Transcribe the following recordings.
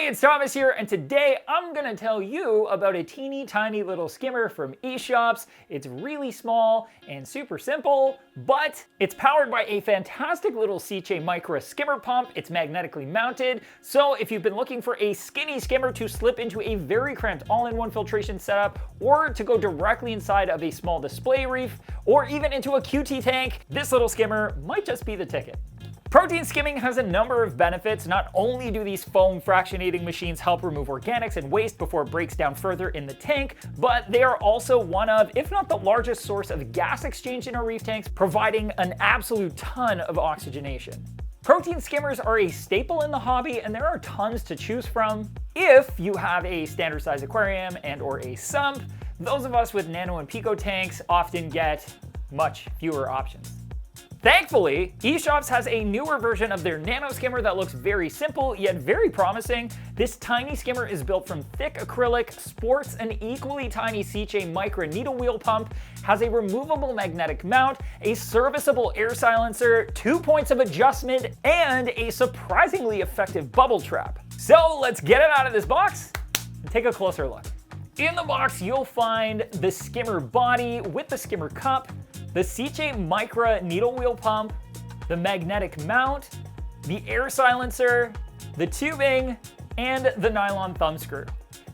it's Thomas here, and today I'm gonna tell you about a teeny tiny little skimmer from Eshopps. It's really small and super simple, but it's powered by a fantastic little Sicce micro skimmer pump. It's magnetically mounted, so if you've been looking for a skinny skimmer to slip into a very cramped all-in-one filtration setup, or to go directly inside of a small display reef, or even into a QT tank, this little skimmer might just be the ticket. Protein skimming has a number of benefits. Not only do these foam fractionating machines help remove organics and waste before it breaks down further in the tank, but they are also one of, if not the largest source of gas exchange in our reef tanks, providing an absolute ton of oxygenation. Protein skimmers are a staple in the hobby, and there are tons to choose from. If you have a standard size aquarium and or a sump, those of us with nano and pico tanks often get much fewer options. Thankfully, Eshopps has a newer version of their nano skimmer that looks very simple yet very promising. This tiny skimmer is built from thick acrylic, sports an equally tiny Sicce micro needle wheel pump, has a removable magnetic mount, a serviceable air silencer, 2 points of adjustment, and a surprisingly effective bubble trap. So let's get it out of this box and take a closer look. In the box, you'll find the skimmer body with the skimmer cup, the Sicce micro needle wheel pump, the magnetic mount, the air silencer, the tubing, and the nylon thumb screw.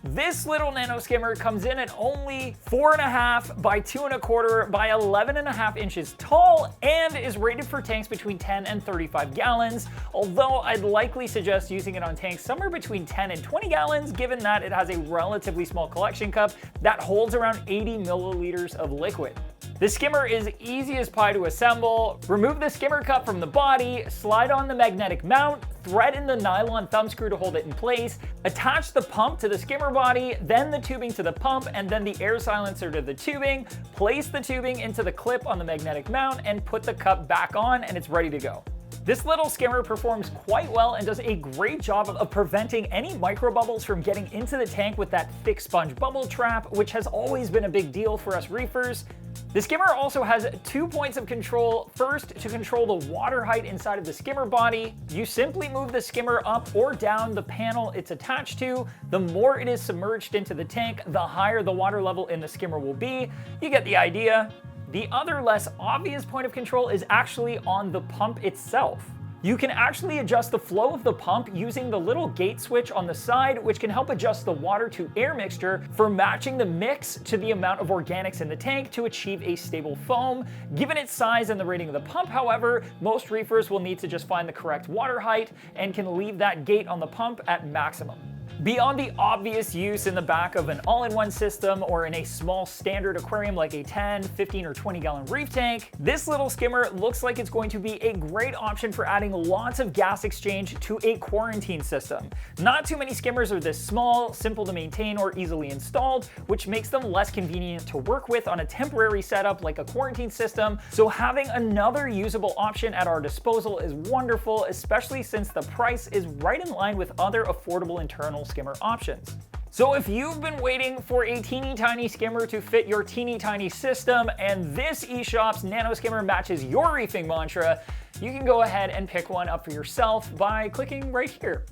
This little nano skimmer comes in at only 4.5 by 2.25 by 11.5 inches tall and is rated for tanks between 10 and 35 gallons, although I'd likely suggest using it on tanks somewhere between 10 and 20 gallons, given that it has a relatively small collection cup that holds around 80 milliliters of liquid. The skimmer is easy as pie to assemble. Remove the skimmer cup from the body, slide on the magnetic mount, thread in the nylon thumb screw to hold it in place, attach the pump to the skimmer body, then the tubing to the pump, and then the air silencer to the tubing. Place the tubing into the clip on the magnetic mount and put the cup back on, and it's ready to go. This little skimmer performs quite well and does a great job of preventing any micro bubbles from getting into the tank with that thick sponge bubble trap, which has always been a big deal for us reefers. The skimmer also has 2 points of control. First, to control the water height inside of the skimmer body, you simply move the skimmer up or down the panel it's attached to. The more it is submerged into the tank, the higher the water level in the skimmer will be. You get the idea. The other less obvious point of control is actually on the pump itself. You can actually adjust the flow of the pump using the little gate switch on the side, which can help adjust the water to air mixture for matching the mix to the amount of organics in the tank to achieve a stable foam. Given its size and the rating of the pump, however, most reefers will need to just find the correct water height and can leave that gate on the pump at maximum. Beyond the obvious use in the back of an all-in-one system or in a small standard aquarium like a 10, 15, or 20 gallon reef tank, this little skimmer looks like it's going to be a great option for adding lots of gas exchange to a quarantine system. Not too many skimmers are this small, simple to maintain, or easily installed, which makes them less convenient to work with on a temporary setup like a quarantine system, so having another usable option at our disposal is wonderful, especially since the price is right in line with other affordable internal skimmer options. So if you've been waiting for a teeny tiny skimmer to fit your teeny tiny system and this Eshopps Nano Skimmer matches your reefing mantra, you can go ahead and pick one up for yourself by clicking right here.